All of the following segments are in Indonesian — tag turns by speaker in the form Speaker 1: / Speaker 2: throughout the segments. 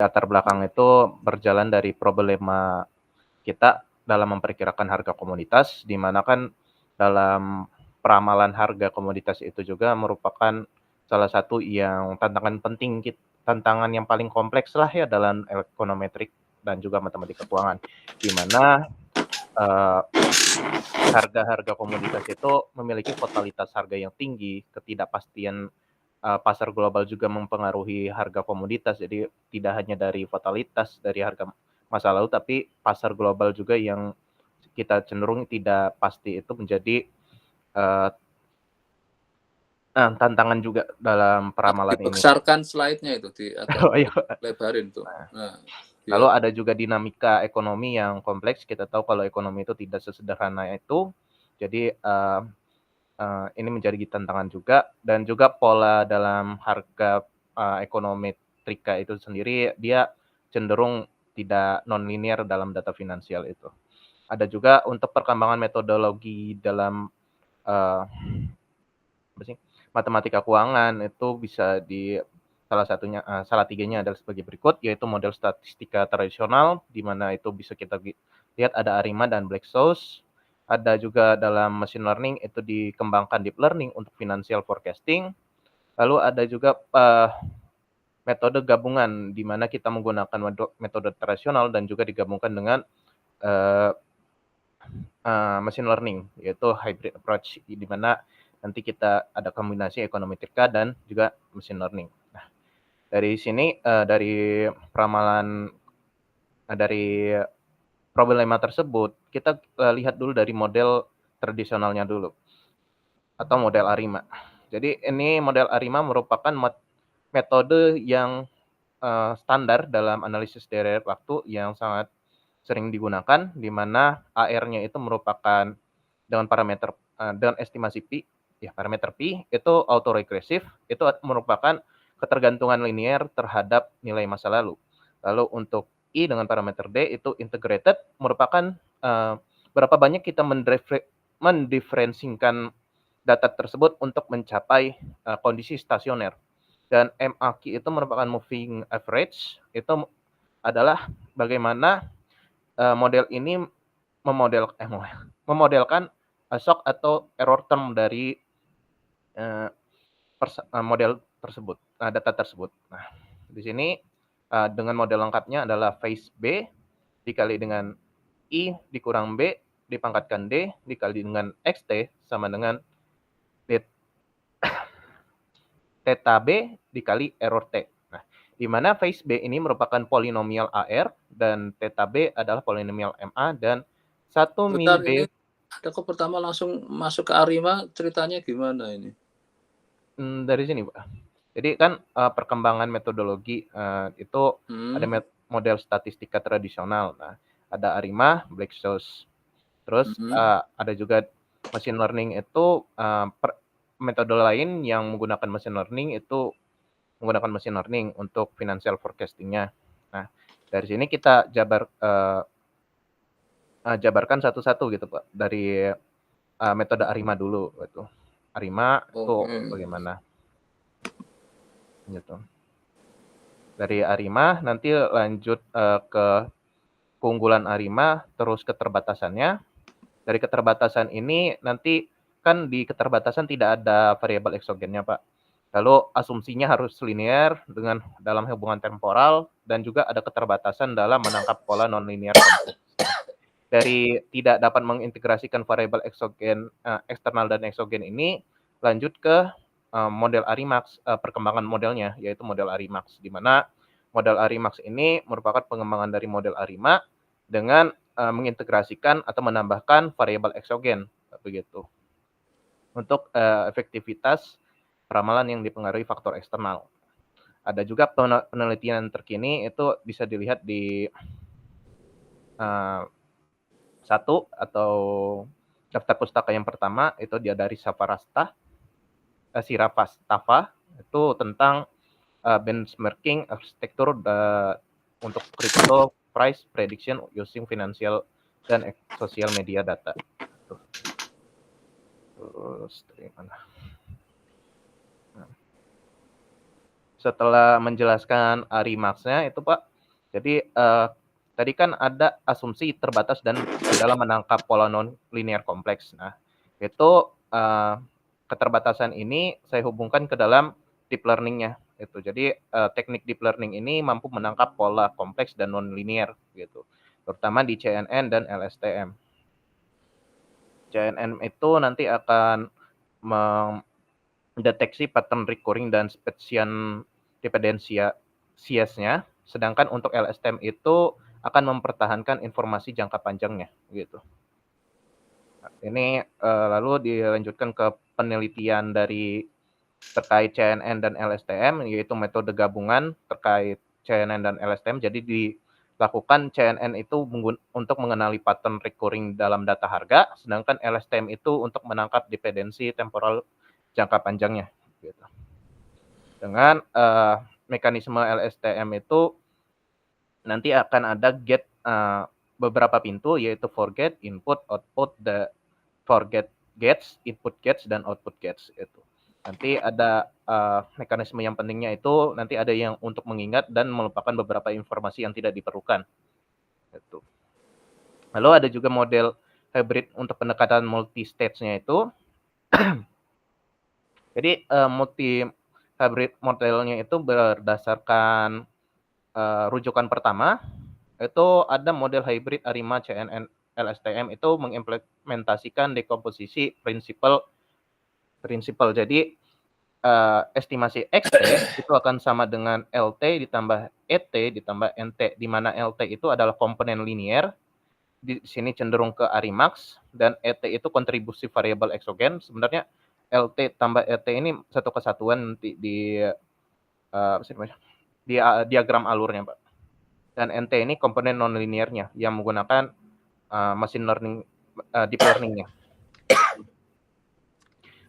Speaker 1: latar belakang itu berjalan dari problema kita dalam memperkirakan harga komoditas, di mana kan dalam peramalan harga komoditas itu juga merupakan salah satu yang tantangan yang paling kompleks lah ya dalam ekonometrik dan juga matematika keuangan, di mana eee, harga-harga komoditas itu memiliki volatilitas harga yang tinggi, ketidakpastian pasar global juga mempengaruhi harga komoditas. Jadi tidak hanya dari volatilitas dari harga masa lalu, tapi pasar global juga yang kita cenderung tidak pasti itu menjadi, eee tantangan juga dalam peramalan ini.
Speaker 2: Dibesarkan slide-nya itu agak
Speaker 1: Oh iya.
Speaker 2: lebarin tuh. Nah,
Speaker 1: Lalu
Speaker 2: biar
Speaker 1: ada juga dinamika ekonomi yang kompleks, kita tahu kalau ekonomi itu tidak sesederhana itu. Jadi, ini menjadi tantangan juga dan juga pola dalam harga, ekonometrika itu sendiri dia cenderung tidak nonlinier dalam data finansial itu. Ada juga untuk perkembangan metodologi dalam, eee, apa sih, matematika keuangan itu bisa salah tiganya adalah sebagai berikut, yaitu model statistika tradisional, di mana itu bisa kita lihat ada ARIMA dan Black-Scholes. Ada juga dalam machine learning itu dikembangkan deep learning untuk financial forecasting. Lalu ada juga, metode gabungan, di mana kita menggunakan metode tradisional dan juga digabungkan dengan, eee machine learning, yaitu hybrid approach, di mana nanti kita ada kombinasi ekonometrika dan juga machine learning. Nah, dari sini, dari problema tersebut, kita, lihat dulu dari model tradisionalnya dulu, atau model ARIMA. Jadi ini model ARIMA merupakan metode yang, standar dalam analisis deret waktu yang sangat sering digunakan, di mana AR-nya itu merupakan dengan estimasi pi, ya parameter pi itu autoregresif, itu merupakan ketergantungan linier terhadap nilai masa lalu. Lalu untuk I dengan parameter D itu integrated merupakan, berapa banyak kita mendiferensikan data tersebut untuk mencapai, kondisi stasioner. Dan MAQ itu merupakan moving average, itu adalah bagaimana, model ini memodel eh, memodelkan, shock atau error term dari, eee, model tersebut, data tersebut. Nah, di sini, dengan model lengkapnya adalah phase B dikali dengan I dikurang B dipangkatkan D dikali dengan XT sama dengan det theta B dikali error T. Nah, di mana phase B ini merupakan polinomial AR dan theta B adalah polinomial MA dan 1 mil
Speaker 2: bentar ini
Speaker 1: B.
Speaker 2: kok pertama langsung masuk ke Arima, ceritanya gimana ini?
Speaker 1: Dari sini, Pak. Jadi kan, perkembangan metodologi, itu ada
Speaker 2: Hmm,
Speaker 1: model statistika tradisional. Nah, ada ARIMA, Black-Scholes. Terus,
Speaker 2: mhm.
Speaker 1: ada juga machine learning itu, metode lain yang menggunakan machine learning untuk financial forecasting-nya. Nah, dari sini kita jabarkan satu-satu gitu, Pak, dari, metode ARIMA dulu gitu. ARIMA itu
Speaker 2: Oke.
Speaker 1: bagaimana, gitu. Dari ARIMA nanti lanjut, ke keunggulan ARIMA, terus keterbatasannya. Dari keterbatasan ini nanti kan di keterbatasan tidak ada variabel eksogennya, Pak. Lalu asumsinya harus linier dalam hubungan temporal dan juga ada keterbatasan dalam menangkap pola nonlinear kompleks. Dari tidak dapat mengintegrasikan variabel eksternal dan eksogen ini, lanjut ke, model Arimax, perkembangan modelnya, yaitu model Arimax, di mana model Arimax ini merupakan pengembangan dari model ARIMA dengan, mengintegrasikan atau menambahkan variabel eksogen, begitu. Untuk, efektivitas ramalan yang dipengaruhi faktor eksternal. Ada juga penelitian terkini itu bisa dilihat di, eee satu atau daftar pustaka yang pertama itu dia dari Sirapastafa itu tentang, benchmarking arsitektur untuk crypto price prediction using financial dan social media data. Tuh, terus dari mana? Nah, setelah menjelaskan Arimax-nya itu, Pak, Jadi, tadi kan ada asumsi terbatas dan dalam menangkap pola non-linear kompleks. Nah, itu, keterbatasan ini saya hubungkan ke dalam deep learning-nya, gitu. Jadi, teknik deep learning ini mampu menangkap pola kompleks dan non-linear, gitu, terutama di CNN dan LSTM. CNN itu nanti akan mendeteksi pattern recurring dan Spezien dependensiasnya, sedangkan untuk LSTM itu akan mempertahankan informasi jangka panjangnya, gitu. Nah, ini, lalu dilanjutkan ke penelitian dari terkait CNN dan LSTM, yaitu metode gabungan terkait CNN dan LSTM. Jadi dilakukan CNN itu untuk mengenali pattern recurring dalam data harga, sedangkan LSTM itu untuk menangkap dependensi temporal jangka panjangnya, gitu. Dengan, mekanisme LSTM itu nanti akan ada gate, beberapa pintu, yaitu for gate, input, output, for gate gates, input gates, dan output gates, itu. Nanti ada, mekanisme yang pentingnya itu nanti ada yang untuk mengingat dan melupakan beberapa informasi yang tidak diperlukan, gitu. Lalu ada juga model hybrid untuk pendekatan multi stage-nya itu. Jadi, multi hybrid modelnya itu berdasarkan, rujukan pertama, itu ada model hybrid ARIMA CNN LSTM itu mengimplementasikan dekomposisi prinsipal. Jadi, estimasi XT itu akan sama dengan LT ditambah ET ditambah NT, di mana LT itu adalah komponen linier, di sini cenderung ke Arimax, dan ET itu kontribusi variabel eksogen. Sebenarnya LT tambah ET ini satu kesatuan nanti di, apa sih namanya, di, diagram alurnya, Pak. Dan NT ini komponen non-linearnya yang menggunakan, machine learning, deep learning-nya.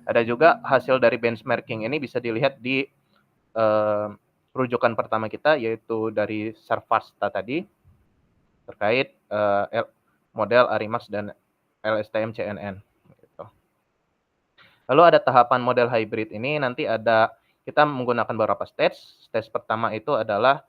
Speaker 1: Ada juga hasil dari benchmarking ini bisa dilihat di, rujukan pertama kita, yaitu dari Sarvasta tadi, terkait, model Arimax dan LSTM CNN, gitu. Lalu ada tahapan model hybrid ini, nanti ada kita menggunakan beberapa stage. Stage pertama itu adalah,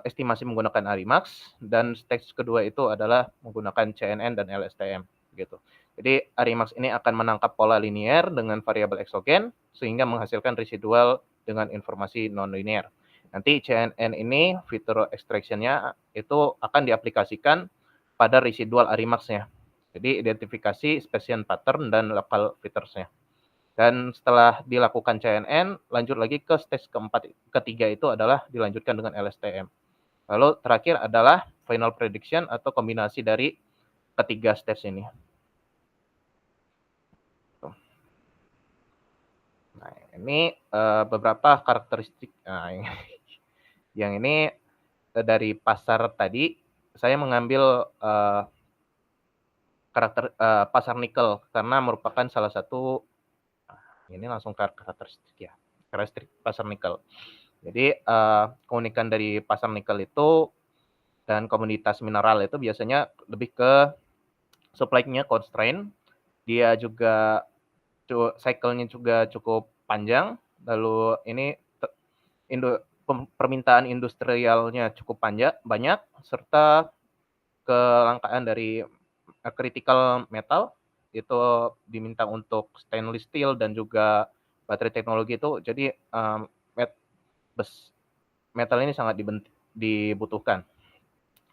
Speaker 1: estimasi menggunakan Arimax, dan stage kedua itu adalah menggunakan CNN dan LSTM, gitu. Jadi Arimax ini akan menangkap pola linier dengan variabel eksogen, sehingga menghasilkan residual dengan informasi non-linear. Nanti CNN ini fitur extraction-nya itu akan diaplikasikan pada residual Arimax-nya. Jadi identifikasi Bayesian pattern dan local features-nya. Dan setelah dilakukan CNN, lanjut lagi ke stage ketiga itu adalah dilanjutkan dengan LSTM. Lalu terakhir adalah final prediction atau kombinasi dari ketiga stage ini. Nah, ini, beberapa karakteristik. Nah, yang ini dari pasar tadi, saya mengambil, pasar nikel karena merupakan salah satu, ini langsung karakteristik ya, karakteristik pasar nikel. Jadi, keunikan dari pasar nikel itu dan komoditas mineral itu biasanya lebih ke supply-nya constraint, dia juga cycle-nya juga cukup panjang, lalu ini permintaan industrialnya cukup banyak, serta kelangkaan dari, critical metal, itu diminta untuk stainless steel dan juga baterai teknologi itu. Jadi, metal ini sangat dibutuhkan.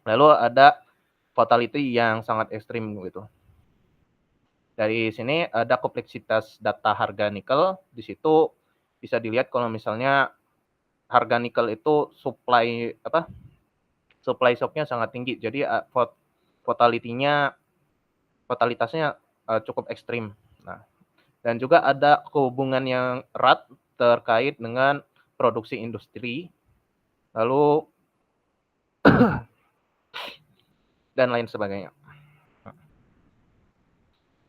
Speaker 1: Lalu ada volatility yang sangat ekstrim, gitu. Dari sini ada kompleksitas data harga nikel, di situ bisa dilihat kalau misalnya harga nikel itu supply shock-nya sangat tinggi. Jadi, volatilitasnya, cukup ekstrim. Nah, dan juga ada hubungan yang erat terkait dengan produksi industri, lalu dan lain sebagainya.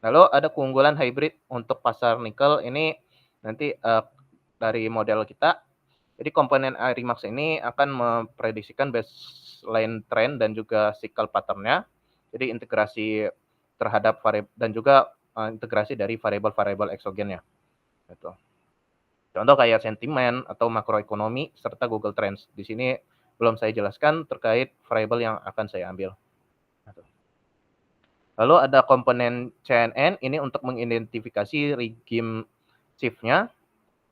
Speaker 1: Lalu ada keunggulan hybrid untuk pasar nikel ini nanti, dari model kita. Jadi komponen Arimax ini akan memprediksikan baseline trend dan juga cycle pattern-nya. Jadi integrasi terhadap dan juga, integrasi dari variabel-variabel eksogennya, gitu. Contoh kayak sentimen atau makroekonomi serta Google Trends. Di sini belum saya jelaskan terkait variabel yang akan saya ambil. Lalu ada komponen CNN ini untuk mengidentifikasi regime shift-nya,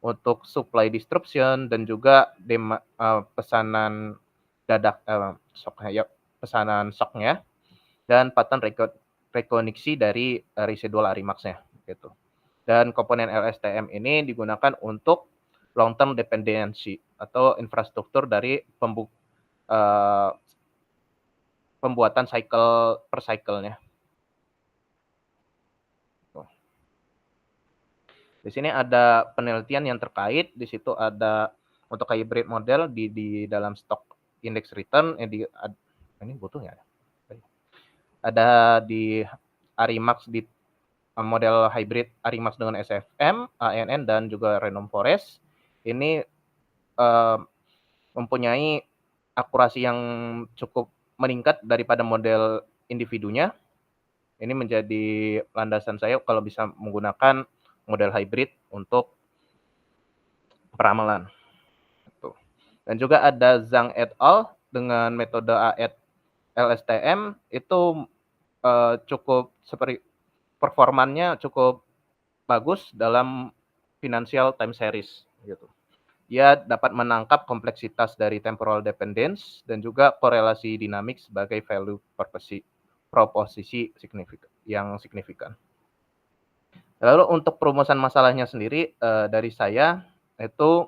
Speaker 1: untuk supply disruption dan juga pesanan dadak pesanan shock-nya dan pattern rekognisi dari residual Arimax-nya gitu. Dan komponen LSTM ini digunakan untuk long term dependency atau infrastruktur dari pembuatan cycle per cycle-nya. Di sini ada penelitian yang terkait, di situ ada untuk hybrid model di dalam stock index return ini butuh ya. Ada di Arimax di model hybrid Arimax dengan SFM, ANN dan juga Random Forest. Ini mempunyai akurasi yang cukup meningkat daripada model individunya. Ini menjadi landasan saya kalau bisa menggunakan model hybrid untuk peramalan. Dan juga ada Zhang et al. Dengan metode LSTM itu cukup seperti performannya cukup bagus dalam financial time series gitu. Dia dapat menangkap kompleksitas dari temporal dependence dan juga korelasi dinamik sebagai value proposisi signifikan. Lalu untuk perumusan masalahnya sendiri dari saya itu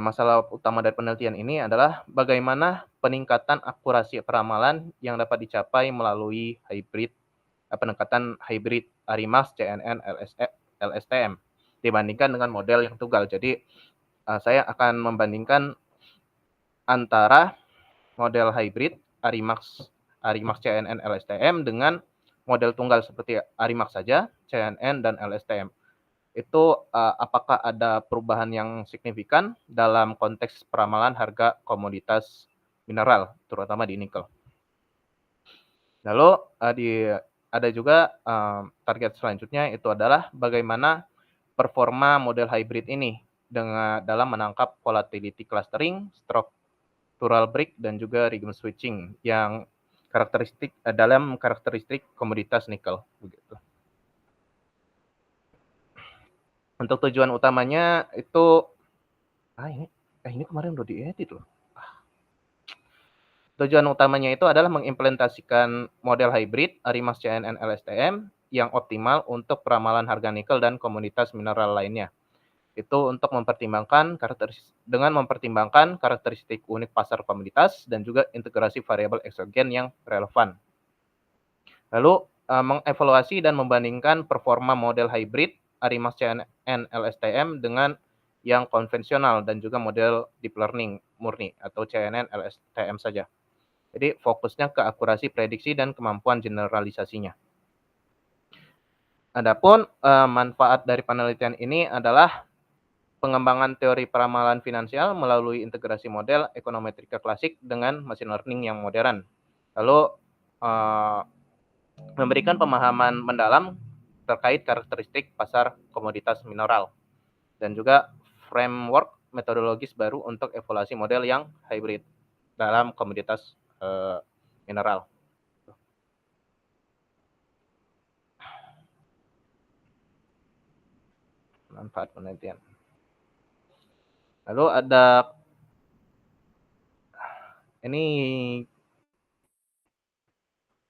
Speaker 1: masalah utama dari penelitian ini adalah bagaimana peningkatan akurasi peramalan yang dapat dicapai melalui pendekatan hybrid Arimax, CNN, LSTM dibandingkan dengan model yang tunggal. Jadi saya akan membandingkan antara model hybrid Arimax, CNN, LSTM dengan model tunggal seperti Arimax saja, CNN dan LSTM. Itu apakah ada perubahan yang signifikan dalam konteks peramalan harga komoditas mineral, terutama di nikel. Lalu ada juga target selanjutnya itu adalah bagaimana performa model hybrid ini dalam menangkap volatility clustering, structural break dan juga regime switching yang dalam karakteristik komoditas nikel begitu. Untuk tujuan utamanya itu ini kemarin udah diedit loh. Tujuan utamanya itu adalah mengimplementasikan model hybrid Arimax, CNN, LSTM yang optimal untuk peramalan harga nikel dan komoditas mineral lainnya. Itu untuk mempertimbangkan karakteristik unik pasar komoditas dan juga integrasi variabel eksogen yang relevan. Lalu mengevaluasi dan membandingkan performa model hybrid Arimax, CNN, LSTM dengan yang konvensional dan juga model deep learning murni atau CNN, LSTM saja. Jadi fokusnya ke akurasi prediksi dan kemampuan generalisasinya. Adapun manfaat dari penelitian ini adalah pengembangan teori peramalan finansial melalui integrasi model ekonometrika klasik dengan machine learning yang modern. Lalu memberikan pemahaman mendalam terkait karakteristik pasar komoditas mineral dan juga framework metodologis baru untuk evaluasi model yang hybrid dalam komoditas mineral. Manfaat penelitian. Lalu ada ini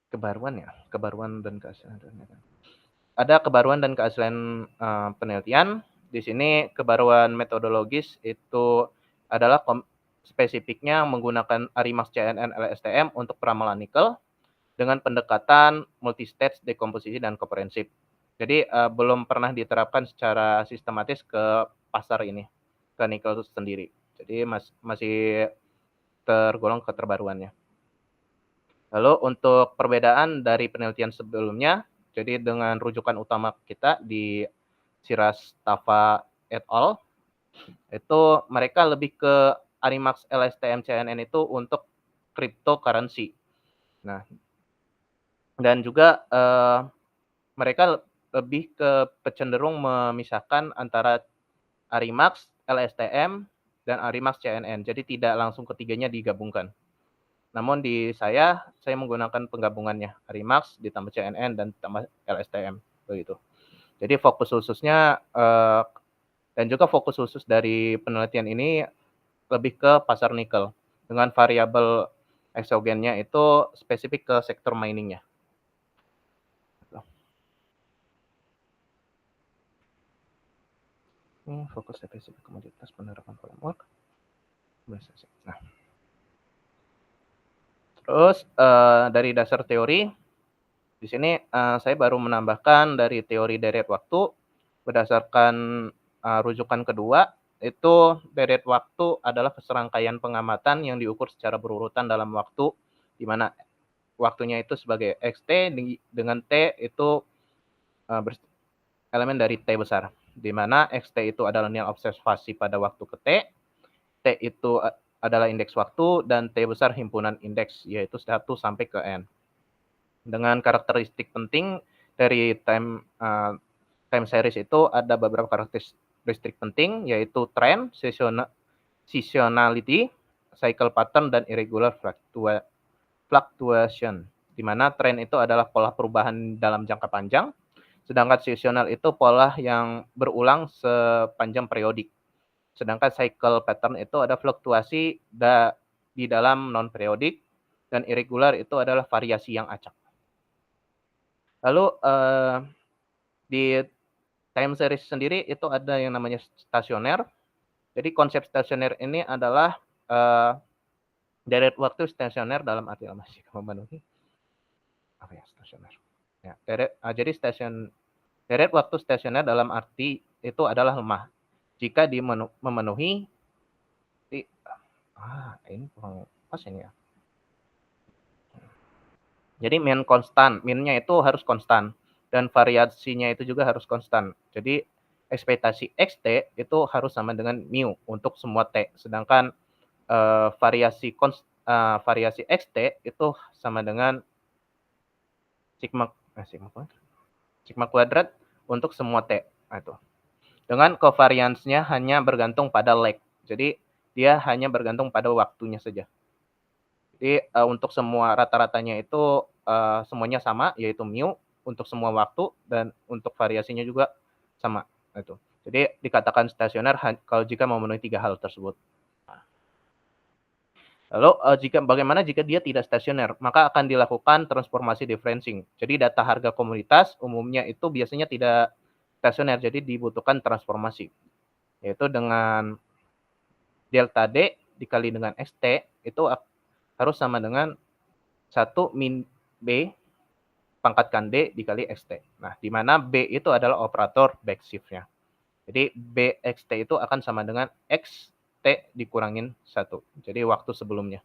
Speaker 1: kebaruan dan keaslian. Ada kebaruan dan keaslian penelitian. Di sini kebaruan metodologis itu adalah spesifiknya menggunakan Arimax, CNN, LSTM untuk peramalan nikel dengan pendekatan multistage dekomposisi dan komprehensif. Jadi belum pernah diterapkan secara sistematis ke pasar ini, ke nikel itu sendiri. Jadi masih tergolong keterbaruannya. Lalu untuk perbedaan dari penelitian sebelumnya, jadi dengan rujukan utama kita di Sirastava et al. Itu mereka lebih ke Arimax, LSTM, CNN itu untuk cryptocurrency. Nah, dan juga mereka lebih ke cenderung memisahkan antara Arimax, LSTM dan Arimax CNN. Jadi tidak langsung ketiganya digabungkan. Namun di saya menggunakan penggabungannya, Arimax ditambah CNN dan ditambah LSTM, begitu. Jadi fokus khususnya dan juga fokus khusus dari penelitian ini lebih ke pasar nikel dengan variabel eksogennya itu spesifik ke sektor miningnya. Ini fokus spesifik komoditas penerapan framework. Nah, terus dari dasar teori di sini saya baru menambahkan dari teori deret waktu berdasarkan rujukan kedua, itu deret waktu adalah serangkaian pengamatan yang diukur secara berurutan dalam waktu, di mana waktunya itu sebagai xt dengan t itu elemen dari t besar, di mana xt itu adalah nilai observasi pada waktu ke t itu adalah indeks waktu, dan t besar himpunan indeks, yaitu 1 sampai ke n. Dengan karakteristik penting dari time series itu ada beberapa karakteristik penting, yaitu trend, seasonality, cycle pattern, dan irregular fluctuation. Di mana trend itu adalah pola perubahan dalam jangka panjang, sedangkan seasonal itu pola yang berulang sepanjang periodik. Sedangkan cycle pattern itu ada fluktuasi di dalam non-periodik, dan irregular itu adalah variasi yang acak. Lalu di time series sendiri itu ada yang namanya stasioner. Jadi konsep stasioner ini adalah deret waktu stasioner dalam arti masih memenuhi apa ya stasioner. Ya, jadi deret waktu stasioner dalam arti itu adalah lemah jika memenuhi ini kurang pas ini ya. Jadi minnya itu harus konstan dan variasinya itu juga harus konstan. Jadi ekspektasi xt itu harus sama dengan mu untuk semua t, sedangkan variasi xt itu sama dengan sigma kuadrat untuk semua t. Nah, itu. Dengan covariance-nya hanya bergantung pada lag. Jadi dia hanya bergantung pada waktunya saja. Jadi untuk semua rata-ratanya itu semuanya sama, yaitu mu untuk semua waktu, dan untuk variasinya juga sama. Itu. Jadi dikatakan stasioner kalau jika memenuhi 3 hal tersebut. Lalu bagaimana jika dia tidak stasioner? Maka akan dilakukan transformasi differencing. Jadi data harga komoditas umumnya itu biasanya tidak stasioner, jadi dibutuhkan transformasi. Yaitu dengan delta D dikali dengan ST itu harus sama dengan 1 min B pangkatkan D dikali XT. Nah, di mana B itu adalah operator backshift-nya. Jadi BXT itu akan sama dengan XT dikurangin 1. Jadi waktu sebelumnya.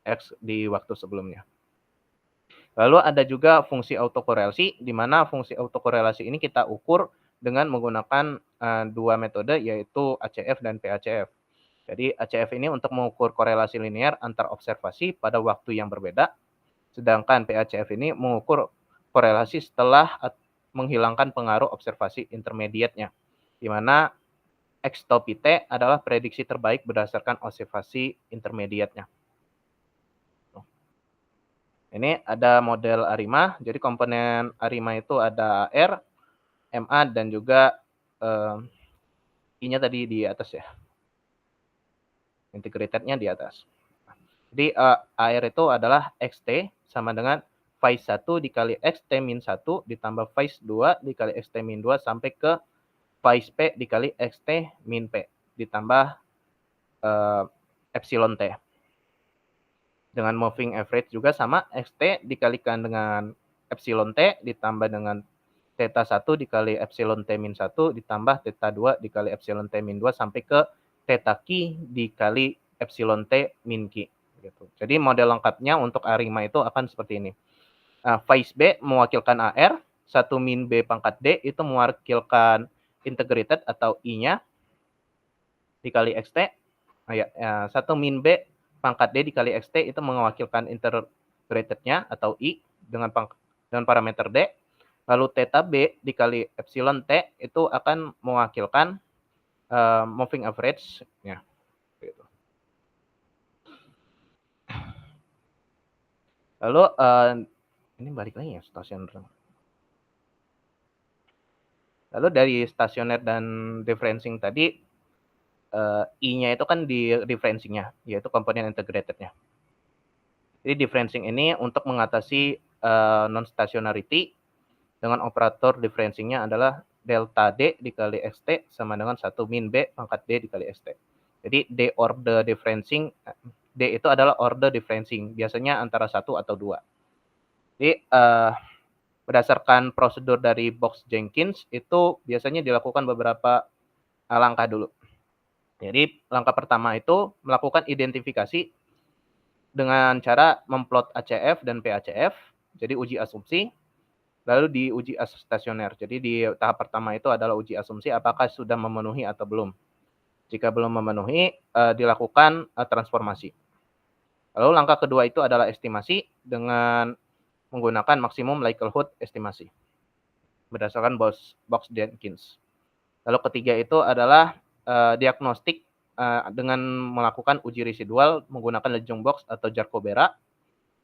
Speaker 1: X di waktu sebelumnya. Lalu ada juga fungsi autokorelasi, di mana fungsi autokorelasi ini kita ukur dengan menggunakan dua metode, yaitu ACF dan PACF. Jadi ACF ini untuk mengukur korelasi linear antar observasi pada waktu yang berbeda, sedangkan PACF ini mengukur korelasi setelah menghilangkan pengaruh observasi intermediate-nya, di mana X-topi T adalah prediksi terbaik berdasarkan observasi intermediate-nya. Ini ada model ARIMA, jadi komponen ARIMA itu ada AR, MA, dan juga I-nya tadi di atas ya. Integrated-nya di atas. Jadi AR itu adalah XT sama dengan phase 1 dikali XT min 1 ditambah phase 2 dikali XT min 2 sampai ke phase P dikali XT min P ditambah epsilon T. Dengan moving average juga sama, XT dikalikan dengan epsilon T ditambah dengan theta 1 dikali epsilon T min 1 ditambah theta 2 dikali epsilon T min 2 sampai ke theta Q dikali epsilon T min Q. Gitu. Jadi model lengkapnya untuk ARIMA itu akan seperti ini. Phase B mewakilkan AR, 1 min B pangkat D itu mewakilkan integrated atau I-nya dikali XT. 1 min B pangkat D dikali XT itu mewakilkan integrated-nya atau I dengan parameter D. Lalu theta B dikali epsilon T itu akan mewakilkan moving average-nya. Lalu, ini balik lagi ya stasioner. Lalu dari stasioner dan referencing tadi, I-nya itu kan di referencing-nya, yaitu komponen integrated-nya. Jadi differencing ini untuk mengatasi, non-stationarity dengan operator differencing-nya adalah delta D dikali XT sama dengan 1 min B pangkat D dikali ST. Jadi D order differencing, D itu adalah order differencing, biasanya antara 1 atau 2. Jadi, berdasarkan prosedur dari Box-Jenkins itu biasanya dilakukan beberapa langkah dulu. Jadi langkah pertama itu melakukan identifikasi dengan cara memplot ACF dan PACF, jadi uji asumsi, lalu diuji stasioner. Jadi di tahap pertama itu adalah uji asumsi apakah sudah memenuhi atau belum. Jika belum memenuhi, dilakukan transformasi. Lalu langkah kedua itu adalah estimasi dengan menggunakan maksimum likelihood estimasi berdasarkan Box-Jenkins. Lalu ketiga itu adalah diagnostik dengan melakukan uji residual menggunakan Lejeune Box atau Jarkobera.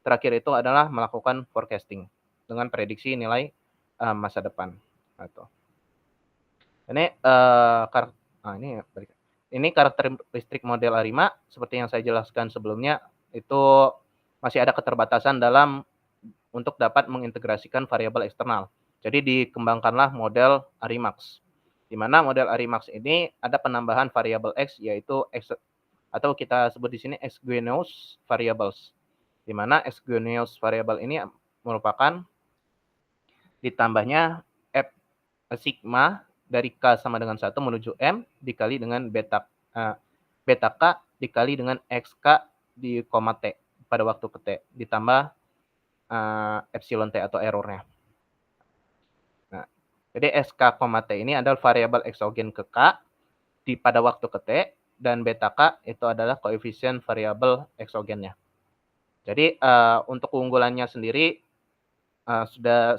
Speaker 1: Terakhir itu adalah melakukan forecasting dengan prediksi nilai masa depan. Gitu. Ini karakteristik model ARIMA seperti yang saya jelaskan sebelumnya itu masih ada keterbatasan untuk dapat mengintegrasikan variabel eksternal. Jadi dikembangkanlah model ARIMAX. Di mana model ARIMAX ini ada penambahan variabel X yaitu atau kita sebut di sini exogenous variables. Di mana exogenous variable ini merupakan ditambahnya F sigma dari K sama dengan 1 menuju M dikali dengan beta K dikali dengan XK di koma T pada waktu ke T ditambah epsilon T atau errornya. Nah, jadi SK, T ini adalah variabel eksogen ke K pada waktu ke T dan beta K itu adalah koefisien variabel eksogennya. Jadi untuk keunggulannya sendiri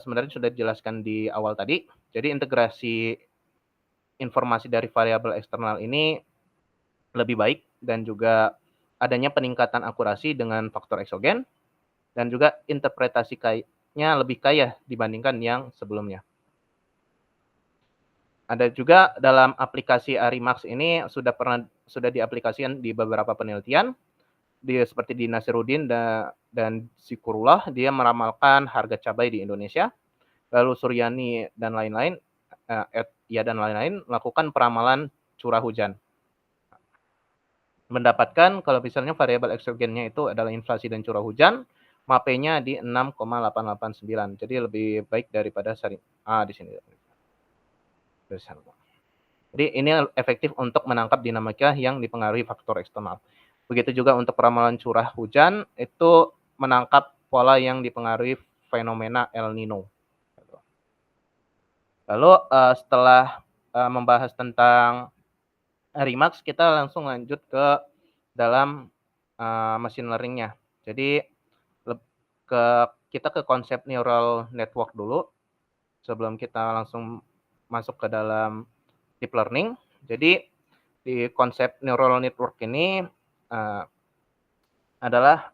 Speaker 1: sebenarnya sudah dijelaskan di awal tadi. Jadi integrasi informasi dari variabel eksternal ini lebih baik dan juga adanya peningkatan akurasi dengan faktor eksogen dan juga interpretasinya lebih kaya dibandingkan yang sebelumnya. Ada juga dalam aplikasi ARIMAX ini sudah diaplikasikan di beberapa penelitian. Seperti di Nasiruddin dan Zikrullah, dia meramalkan harga cabai di Indonesia. Lalu Suryani dan lain-lain melakukan peramalan curah hujan. Mendapatkan kalau misalnya variabel eksogennya itu adalah inflasi dan curah hujan, MAPE-nya di 6,889. Jadi lebih baik daripada di sini. Jadi ini efektif untuk menangkap dinamika yang dipengaruhi faktor eksternal. Begitu juga untuk peramalan curah hujan itu menangkap pola yang dipengaruhi fenomena El Nino. Lalu setelah membahas tentang ARIMAX, kita langsung lanjut ke dalam machine learning-nya. Jadi kita ke konsep neural network dulu sebelum kita langsung masuk ke dalam deep learning. Jadi di konsep neural network ini adalah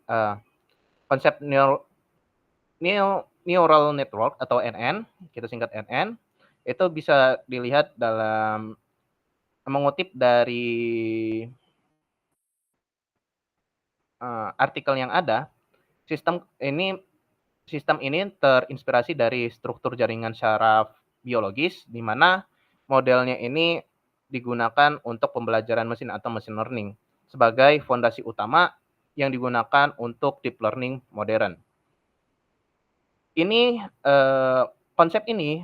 Speaker 1: konsep neural network atau NN, kita singkat NN, itu bisa dilihat dalam mengutip dari artikel yang ada. Sistem ini terinspirasi dari struktur jaringan syaraf biologis, di mana modelnya ini digunakan untuk pembelajaran mesin atau machine learning sebagai fondasi utama yang digunakan untuk deep learning modern. Ini konsep ini,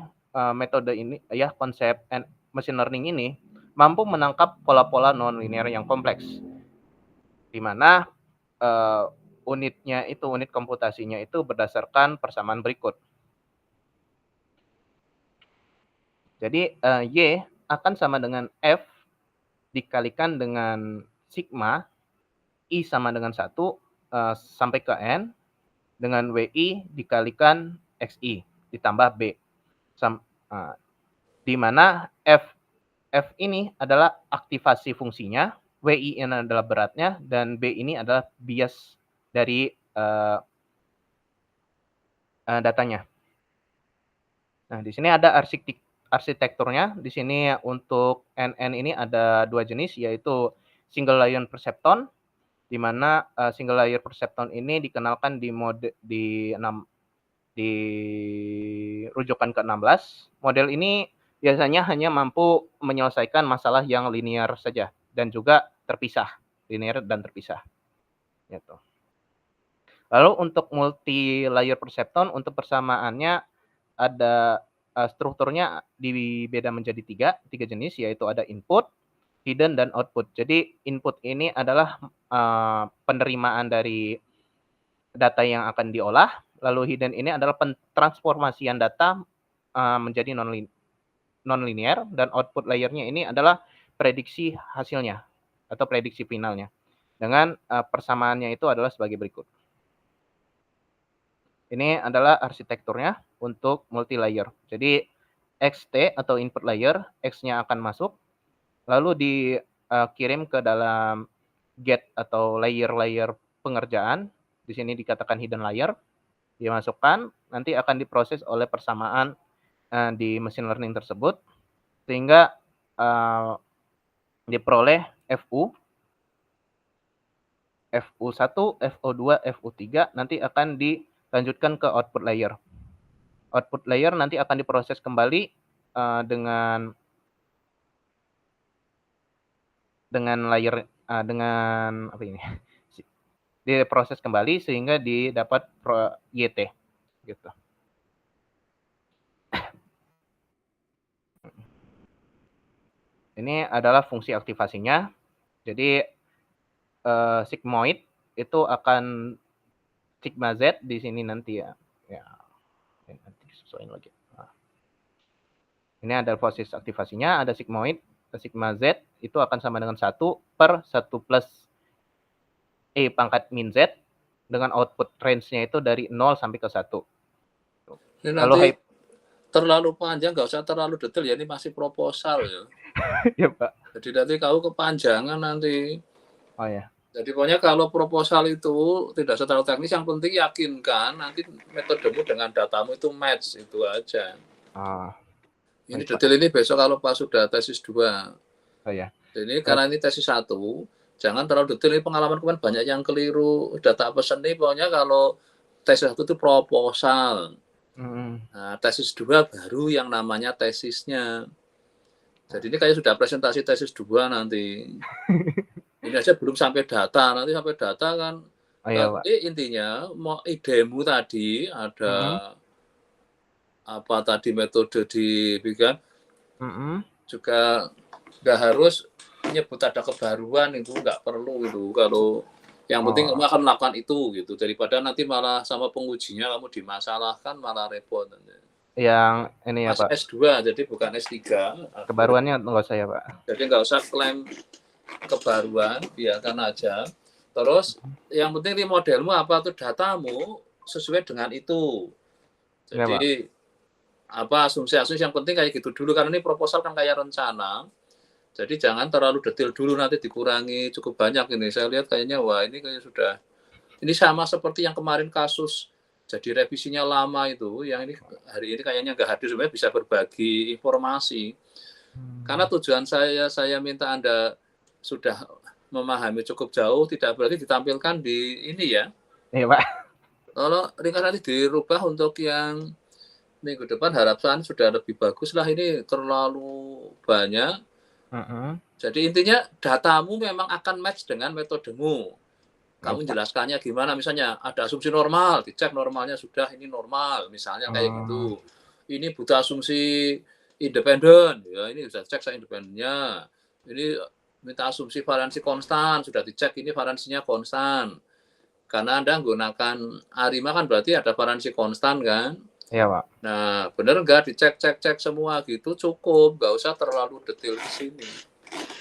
Speaker 1: metode ini ya, konsep machine learning ini mampu menangkap pola-pola non-linear yang kompleks, di mana unit komputasinya itu berdasarkan persamaan berikut. Jadi Y akan sama dengan F dikalikan dengan sigma, I sama dengan 1 sampai ke N, dengan WI dikalikan XI ditambah B. Di mana F ini adalah aktivasi fungsinya, WI ini adalah beratnya, dan B ini adalah bias dari datanya. Nah, di sini ada arsitekturnya. Di sini untuk NN ini ada 2 jenis, yaitu single layer perceptron, di mana single layer perceptron ini dikenalkan di rujukan ke-16. Model ini biasanya hanya mampu menyelesaikan masalah yang linear saja dan juga terpisah, linear dan terpisah. Gitu. Lalu untuk multi layer perceptron, untuk persamaannya ada strukturnya dibeda menjadi tiga jenis, yaitu ada input, hidden, dan output. Jadi input ini adalah penerimaan dari data yang akan diolah, lalu hidden ini adalah pentransformasian data menjadi non-linear, dan output layernya ini adalah prediksi hasilnya atau prediksi finalnya. Dengan persamaannya itu adalah sebagai berikut. Ini adalah arsitekturnya untuk multi layer. Jadi XT atau input layer, X-nya akan masuk, lalu dikirim ke dalam gate atau layer-layer pengerjaan. Di sini dikatakan hidden layer. Dimasukkan, nanti akan diproses oleh persamaan di machine learning tersebut, sehingga diperoleh FU1, FU2, FU3, nanti akan dilanjutkan ke output layer. Output layer nanti akan diproses kembali dengan layer dengan apa ini? Diproses kembali sehingga didapat YT gitu. Ini adalah fungsi aktivasinya. Jadi sigmoid itu akan sigma Z di sini nanti ya. Nanti sesuaiin lagi. Nah. Ini ada proses aktivasinya, ada sigmoid, sigma Z itu akan sama dengan 1 per 1 plus E pangkat min Z, dengan output range-nya itu dari 0 sampai ke 1.
Speaker 2: Ini nanti terlalu panjang, nggak usah terlalu detail ya, ini masih proposal ya.
Speaker 1: Ya Pak.
Speaker 2: Jadi nanti kau kepanjangan nanti.
Speaker 1: Oh ya.
Speaker 2: Jadi pokoknya kalau proposal itu tidak terlalu teknis, yang penting yakinkan nanti metodemu dengan datamu itu match, itu aja. Ini detail ini besok kalau pas sudah tesis 2.
Speaker 1: Oh ya.
Speaker 2: Jadi karena ini tesis 1, jangan terlalu detail. Ini pengalaman kemarin banyak yang keliru. Data pesan ini pokoknya kalau tesis 1 itu proposal. Nah, tesis 2 baru yang namanya tesisnya. Jadi ini kayak sudah presentasi tesis 2 nanti. Ini aja belum sampai data, nanti sampai data kan. Intinya mau idemu tadi ada apa tadi metode dibikin juga nggak harus menyebut ada kebaruan, itu nggak perlu itu. Kalau yang penting kamu akan melakukan itu gitu, daripada nanti malah sama pengujinya kamu dimasalahkan malah repot.
Speaker 1: Yang ini ya Pak.
Speaker 2: S2 jadi bukan S3.
Speaker 1: Kebaruannya nggak usah ya Pak.
Speaker 2: Jadi nggak usah klaim kebaruan, biarkan aja. Terus yang penting di modelmu apa tuh, datamu sesuai dengan itu. Jadi ya, apa asumsi-asumsi yang penting kayak gitu dulu, karena ini proposal kan kayak rencana. Jadi jangan terlalu detail dulu, nanti dikurangi cukup banyak ini. Saya lihat kayaknya wah ini kayak sudah, ini sama seperti yang kemarin kasus jadi revisinya lama itu, yang ini hari ini kayaknya nggak hadir, sebenarnya bisa berbagi informasi. Karena tujuan saya minta Anda sudah memahami cukup jauh, tidak berarti ditampilkan di ini ya.
Speaker 1: Iya Pak.
Speaker 2: Kalau ringkas nanti dirubah untuk yang minggu depan, harapan sudah lebih bagus lah. Ini terlalu banyak. Jadi intinya datamu memang akan match dengan metodemu. Kamu jelaskannya gimana, misalnya ada asumsi normal, dicek normalnya sudah, ini normal, misalnya kayak gitu. Ini butuh asumsi independen, ya ini sudah cek saya independennya. Ini minta asumsi variansi konstan, sudah dicek ini variansinya konstan. Karena Anda menggunakan ARIMA kan berarti ada variansi konstan kan?
Speaker 1: Iya Pak.
Speaker 2: Nah, benar nggak dicek semua gitu, cukup, nggak usah terlalu detail di sini.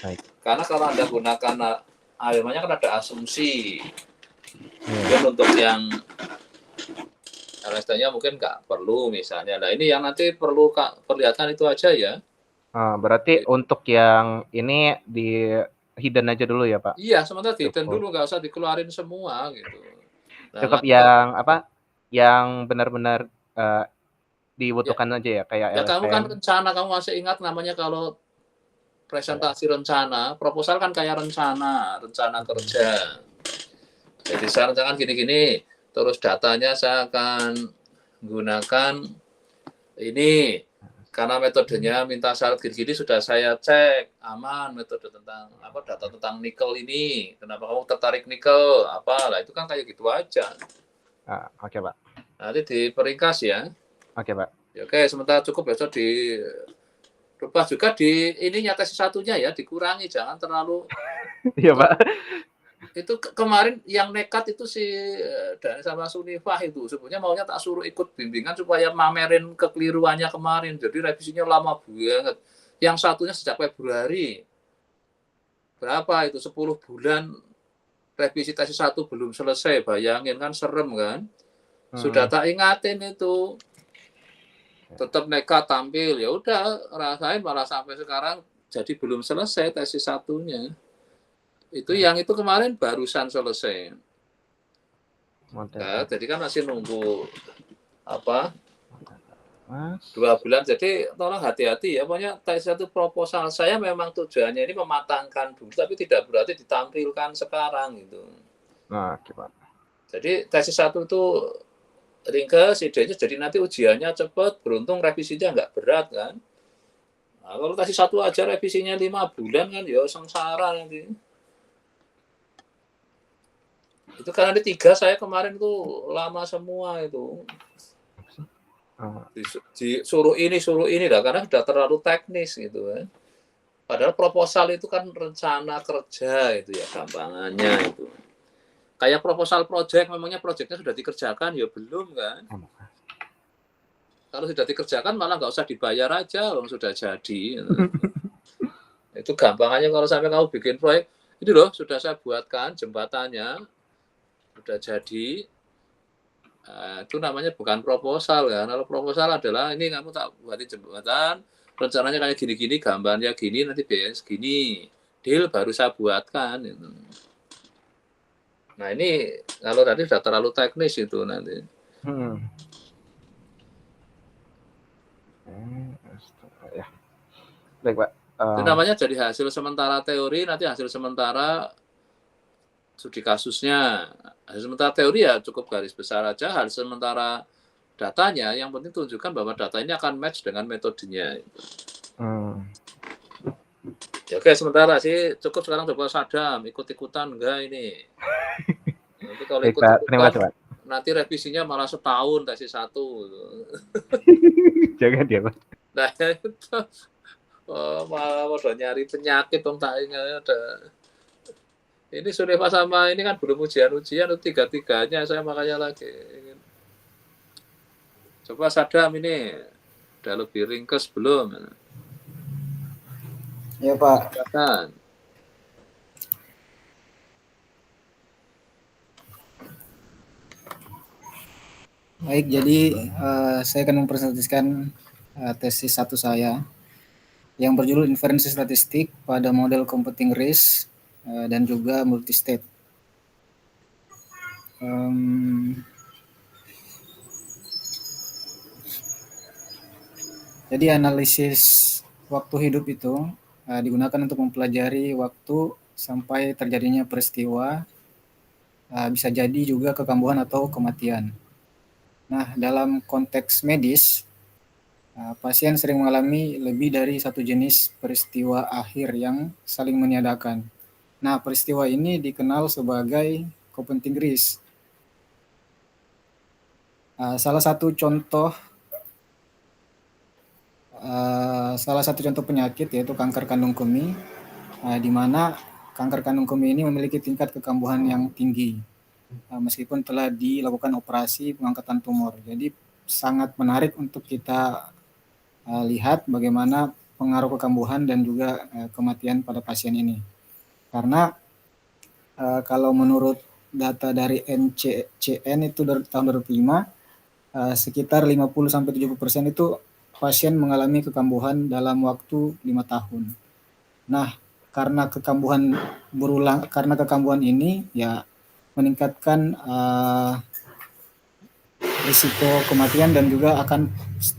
Speaker 1: Baik.
Speaker 2: Karena kalau Anda gunakan ARIMA-nya kan ada asumsi. Dan untuk yang LSD-nya mungkin nggak perlu misalnya. Nah ini yang nanti perlu perlihatkan itu aja ya.
Speaker 1: Berarti untuk yang ini di hidden aja dulu ya Pak?
Speaker 2: Iya, sementara di hidden dulu, nggak usah dikeluarin semua gitu.
Speaker 1: Cukup yang apa? Yang benar-benar dibutuhkan aja ya kayak
Speaker 2: Ya kamu kan
Speaker 1: LSM.
Speaker 2: rencana, kamu masih ingat namanya kalau presentasi rencana, proposal kan kayak rencana kerja. Jadi saya rencanakan gini-gini, terus datanya saya akan menggunakan ini, karena metodenya minta syarat gini-gini sudah saya cek, aman metode tentang data tentang nikel ini, kenapa kamu tertarik nikel, lah itu kan kayak gitu aja.
Speaker 1: Oke, Pak.
Speaker 2: Nanti diperingkas ya.
Speaker 1: Oke, Pak.
Speaker 2: Oke, sementara cukup besok dirubah juga di ininya tesis satunya ya, dikurangi, jangan terlalu.
Speaker 1: Iya, Pak.
Speaker 2: Itu kemarin yang nekat itu si Dani sama Sunifah itu sebenarnya maunya tak suruh ikut bimbingan supaya mamerin kekeliruannya kemarin, jadi revisinya lama banget. Yang satunya sejak Februari, berapa itu 10 bulan revisi tesis 1 belum selesai, bayangin kan, serem kan. Sudah tak ingatin itu, tetap nekat tampil, ya udah rasain malah sampai sekarang jadi belum selesai tesis satunya. Itu yang itu kemarin barusan selesai. Nah, jadi kan masih nunggu 2 bulan. Jadi tolong hati-hati ya, pokoknya tesis satu proposal saya memang tujuannya ini mematangkan dulu, tapi tidak berarti ditampilkan sekarang gitu.
Speaker 1: Nah, Pak.
Speaker 2: Jadi tesis satu itu ringkas, idenya jadi nanti ujiannya cepat, beruntung revisinya nggak berat kan. Nah, kalau tesis satu aja revisinya 5 bulan kan ya sengsara nanti. Itu karena di 3 saya kemarin tuh lama semua itu. Disuruh ini lah, karena sudah terlalu teknis gitu kan. Padahal proposal itu kan rencana kerja itu ya, gampangannya itu. Kayak proposal project, memangnya projectnya sudah dikerjakan ya belum kan. Kalau sudah dikerjakan malah nggak usah dibayar aja, sudah jadi. Itu gampangannya kalau sampai kamu bikin proyek, ini loh sudah saya buatkan jembatannya, sudah jadi. Itu namanya bukan proposal kan. Kalau proposal adalah ini kamu tak buatin jembatan, rencananya kayak gini-gini, gambarnya gini, nanti biayanya segini, deal baru saya buatkan. Gitu. Nah ini kalau tadi sudah terlalu teknis itu nanti.
Speaker 1: Ya. Baik, Pak.
Speaker 2: Itu namanya jadi hasil sementara teori, nanti hasil sementara studi kasusnya. Hasil sementara teori ya cukup garis besar aja, hasil sementara datanya yang penting tunjukkan bahwa data ini akan match dengan metodenya. Ya, oke, sementara sih cukup sekarang coba Sadam, ikut-ikutan enggak ini. Nanti kalau ikut-ikutan nanti revisinya malah setahun tesis 1.
Speaker 1: Jangan dia, Pak.
Speaker 2: Nah itu malah udah nyari penyakit dong, tak ada. Ini Sunifah sama ini kan belum ujian-ujian, 3-3-nya saya makanya lagi. Coba Sadam ini udah lebih ringkas belum?
Speaker 3: Ya Pak.
Speaker 2: Silakan.
Speaker 3: Baik, jadi saya akan mempresentasikan tesis 1 saya yang berjudul Inferensi Statistik pada Model Computing Risk dan juga Multistate. Jadi analisis waktu hidup itu digunakan untuk mempelajari waktu sampai terjadinya peristiwa, bisa jadi juga kekambuhan atau kematian. Nah, dalam konteks medis, pasien sering mengalami lebih dari satu jenis peristiwa akhir yang saling meniadakan. Nah, peristiwa ini dikenal sebagai computing risk. Salah satu contoh penyakit yaitu kanker kandung kemih, di mana kanker kandung kemih ini memiliki tingkat kekambuhan yang tinggi, meskipun telah dilakukan operasi pengangkatan tumor. Jadi sangat menarik untuk kita lihat bagaimana pengaruh kekambuhan dan juga kematian pada pasien ini. Karena kalau menurut data dari NCCN itu dari tahun 2005, sekitar 50-70% itu pasien mengalami kekambuhan dalam waktu 5 tahun. Nah, karena kekambuhan ini ya meningkatkan risiko kematian dan juga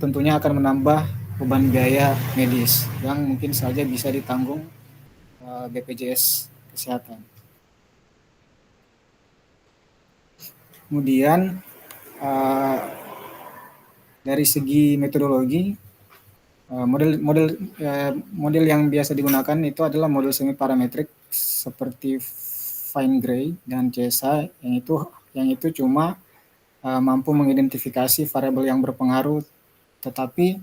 Speaker 3: tentunya akan menambah beban biaya medis yang mungkin saja bisa ditanggung BPJS Kesehatan. Kemudian dari segi metodologi, model yang biasa digunakan itu adalah model semi parametrik seperti Fine-Gray dan CSA yang itu cuma mampu mengidentifikasi variabel yang berpengaruh tetapi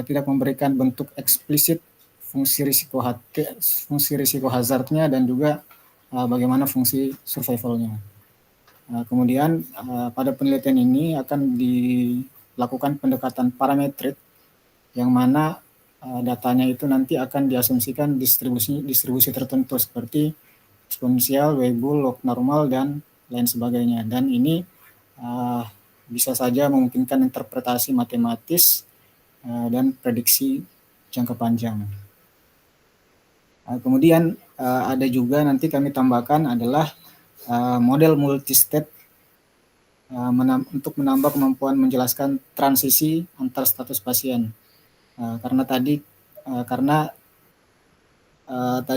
Speaker 3: tidak memberikan bentuk eksplisit fungsi risiko hazardnya dan juga bagaimana fungsi survivalnya. Kemudian pada penelitian ini akan dilakukan pendekatan parametrik yang mana datanya itu nanti akan diasumsikan distribusi tertentu seperti eksponensial, Weibull, log normal, dan lain sebagainya. Dan ini bisa saja memungkinkan interpretasi matematis dan prediksi jangka panjang. Kemudian ada juga nanti kami tambahkan adalah model multi-step untuk menambah kemampuan menjelaskan transisi antar status pasien. Karena tadi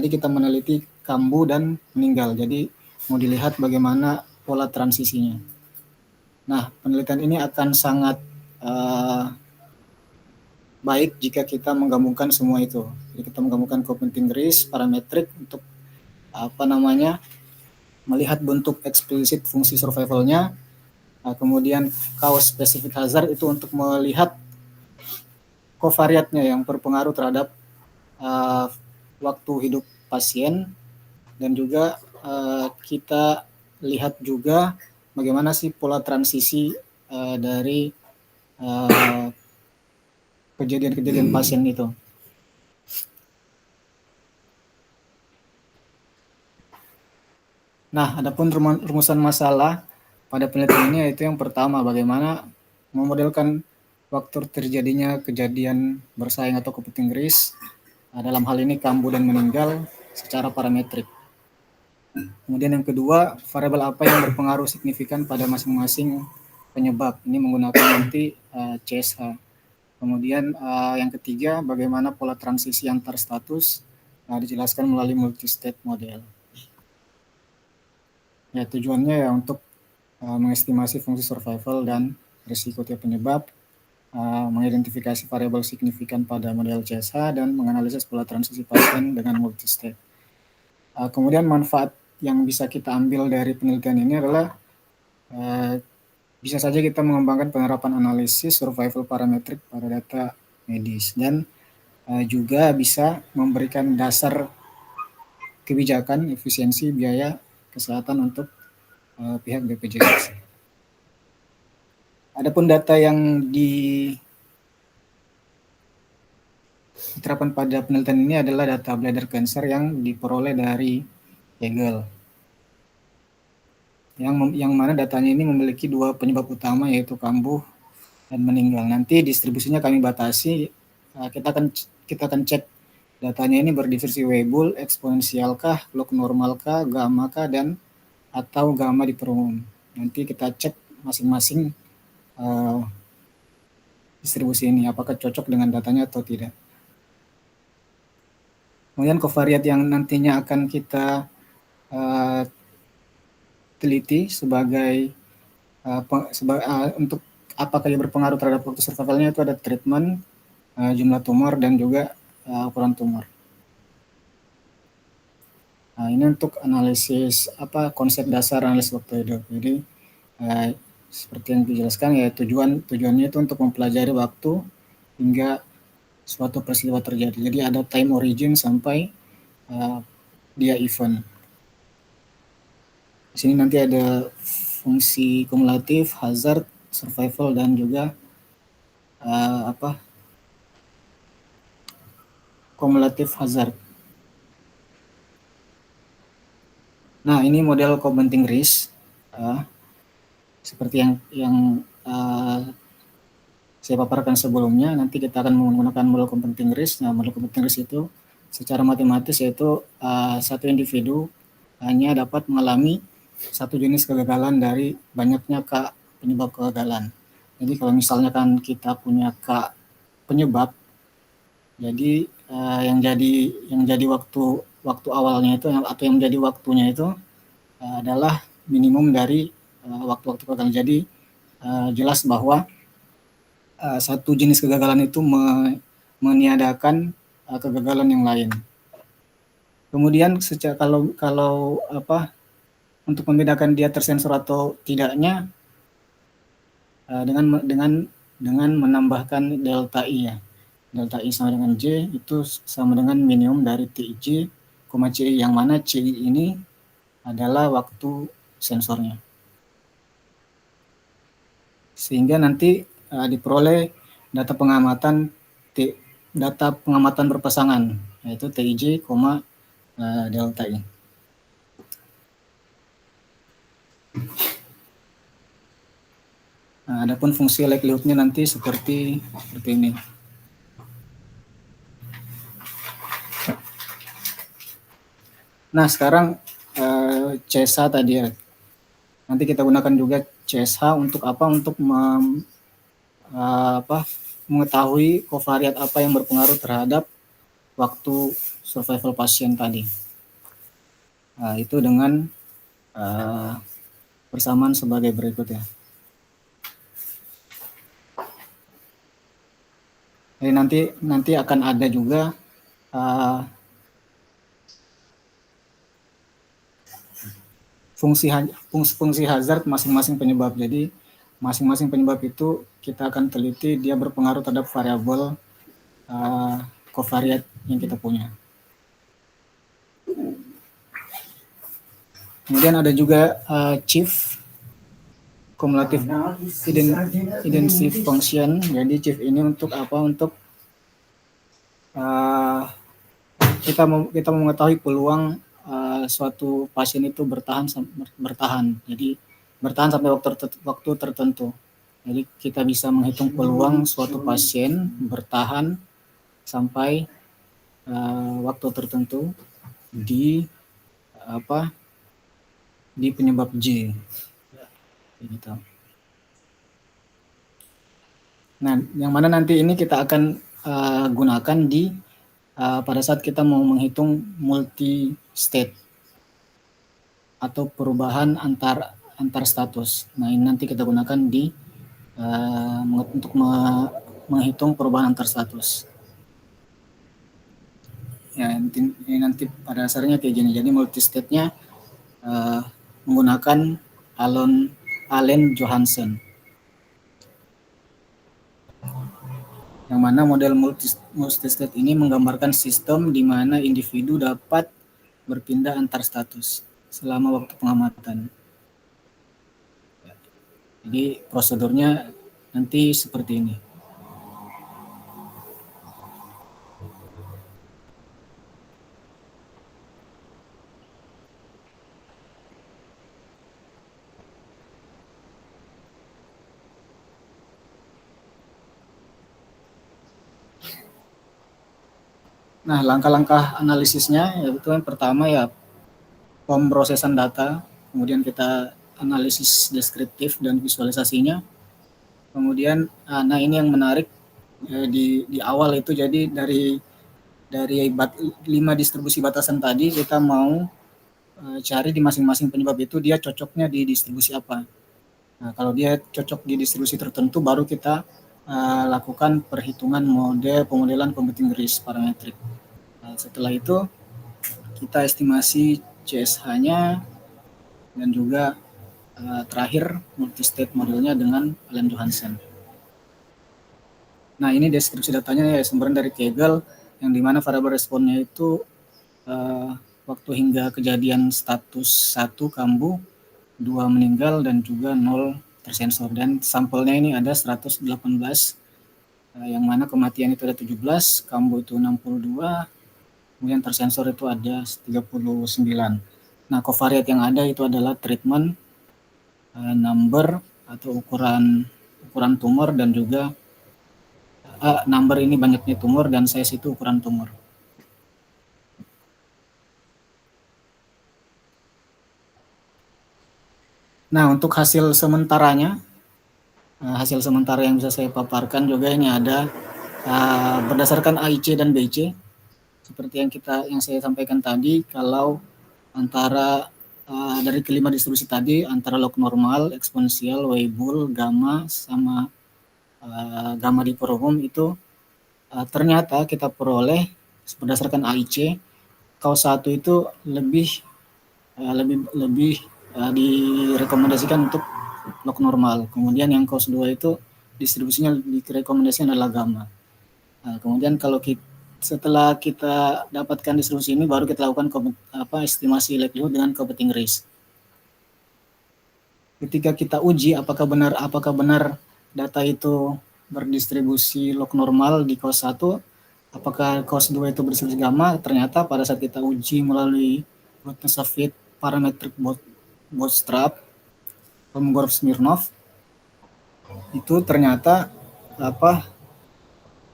Speaker 3: kita meneliti kambuh dan meninggal, jadi mau dilihat bagaimana pola transisinya. Nah, penelitian ini akan sangat baik jika kita menggabungkan semua itu. Jadi kita menggabungkan Copenting-Gris, parametrik untuk melihat bentuk eksplisit fungsi survivalnya, kemudian cause specific hazard itu untuk melihat kovariatnya yang berpengaruh terhadap waktu hidup pasien, dan juga kita lihat juga bagaimana sih pola transisi dari kejadian-kejadian pasien itu. Nah, adapun rumusan masalah pada penelitian ini yaitu yang pertama, bagaimana memodelkan waktu terjadinya kejadian bersaing atau Copenting-Gris, dalam hal ini kambuh dan meninggal, secara parametrik. Kemudian yang kedua, variabel apa yang berpengaruh signifikan pada masing-masing penyebab, ini menggunakan nanti CSH. Kemudian yang ketiga, bagaimana pola transisi antar status, dijelaskan melalui multi-step model. Ya, tujuannya ya untuk mengestimasi fungsi survival dan risiko tiap penyebab, mengidentifikasi variabel signifikan pada model CSH, dan menganalisis pola transisi pasien dengan multi-step. Kemudian manfaat yang bisa kita ambil dari penelitian ini adalah bisa saja kita mengembangkan penerapan analisis survival parametrik pada data medis, dan juga bisa memberikan dasar kebijakan efisiensi biaya kesehatan untuk pihak BPJS. Adapun data yang diterapkan pada penelitian ini adalah data bladder cancer yang diperoleh dari Kegel. Yang mana datanya ini memiliki dua penyebab utama, yaitu kambuh dan meninggal. Nanti distribusinya kami batasi, kita akan cek datanya ini berdivisi Weibull, eksponensial kah, log normal kah, gamma kah, dan atau gamma diperumum. Nanti kita cek masing-masing distribusi ini apakah cocok dengan datanya atau tidak. Kemudian kovariat yang nantinya akan kita teliti sebagai untuk apakah dia berpengaruh terhadap waktu survivalnya, itu ada treatment, jumlah tumor, dan juga ukuran tumor. Nah, ini untuk analisis konsep dasar analisis waktu hidup. Jadi seperti yang dijelaskan ya, tujuannya itu untuk mempelajari waktu hingga suatu peristiwa terjadi. Jadi ada time origin sampai dia event. Di sini nanti ada fungsi kumulatif, hazard, survival, dan juga kumulatif hazard. Nah, ini model Copenting-Gris. Seperti yang saya paparkan sebelumnya, nanti kita akan menggunakan model Copenting-Gris. Nah, model Copenting-Gris itu secara matematis yaitu satu individu hanya dapat mengalami satu jenis kegagalan dari banyaknya penyebab kegagalan. Jadi kalau misalnya kan kita punya K penyebab, jadi yang jadi waktu awalnya itu atau yang menjadi waktunya itu adalah minimum dari waktu-waktu kegagalan. Jadi jelas bahwa satu jenis kegagalan itu meniadakan kegagalan yang lain. Kemudian kalau untuk membedakan dia tersensor atau tidaknya dengan menambahkan delta I ya. Delta I sama dengan J itu sama dengan minimum dari TJ, CI, yang mana CI ini adalah waktu sensornya. Sehingga nanti diperoleh data pengamatan berpasangan, yaitu TIJ, delta I. Nah, adapun fungsi likelihood-nya nanti seperti ini. Nah, sekarang CSH tadi ya. Nanti kita gunakan juga CSH untuk apa? Untuk mengetahui kovariat apa yang berpengaruh terhadap waktu survival pasien tadi. Nah, itu dengan persamaan sebagai berikut ya. Jadi nanti akan ada juga fungsi hazard masing-masing penyebab. Jadi masing-masing penyebab itu kita akan teliti dia berpengaruh terhadap variabel kovariat yang kita punya. Kemudian ada juga chief cumulative identity function. Jadi chief ini untuk apa? Untuk kita mengetahui peluang suatu pasien itu bertahan. Jadi bertahan sampai waktu tertentu. Jadi kita bisa menghitung peluang suatu pasien bertahan sampai waktu tertentu di penyebab J. Gitu. Nah, yang mana nanti ini kita akan gunakan di pada saat kita mau menghitung multi state atau perubahan antar status. Nah, ini nanti kita gunakan di untuk menghitung perubahan antar status. Ya, ini nanti pada dasarnya kayak gini. Jadi multi state-nya menggunakan Allen Johansen. Yang mana model multi-state ini menggambarkan sistem di mana individu dapat berpindah antar status selama waktu pengamatan. Jadi prosedurnya nanti seperti ini. Nah, langkah-langkah analisisnya yaitu yang pertama ya pemrosesan data, kemudian kita analisis deskriptif dan visualisasinya. Kemudian nah ini yang menarik di awal itu, jadi dari 5 distribusi batasan tadi kita mau cari di masing-masing penyebab itu dia cocoknya di distribusi apa. Nah, kalau dia cocok di distribusi tertentu baru kita lakukan perhitungan pemodelan computing risk parametrik. Nah, setelah itu kita estimasi CSH-nya dan juga terakhir multi-state modelnya dengan Allen Johansen. Nah, ini deskripsi datanya ya sumbernya dari Kaggle, yang dimana variabel responnya itu waktu hingga kejadian status 1 kambuh, 2 meninggal, dan juga 0 tersensor. Dan sampelnya ini ada 118, yang mana kematian itu ada 17, kambuh itu 62, kemudian tersensor itu ada 39. Nah, kovariat yang ada itu adalah treatment, number atau ukuran tumor, dan juga number ini banyaknya tumor dan size itu ukuran tumor. Nah, untuk hasil sementaranya hasil sementara yang bisa saya paparkan juga ini ada berdasarkan AIC dan BIC seperti yang saya sampaikan tadi, kalau antara dari kelima distribusi tadi antara log normal, eksponensial, Weibull, gamma sama gamma di umum itu ternyata kita peroleh berdasarkan AIC kaos 1 itu lebih direkomendasikan untuk log normal. Kemudian yang kaos 2 itu distribusinya direkomendasikan adalah gamma. Kemudian kalau setelah kita dapatkan distribusi ini baru kita lakukan estimasi likelihood dengan computing risk. Ketika kita uji apakah benar data itu berdistribusi log normal di kaos 1, apakah kaos 2 itu berdistribusi gamma, ternyata pada saat kita uji melalui rootness of fit parametric bootstrap Kolmogorov-Smirnov itu ternyata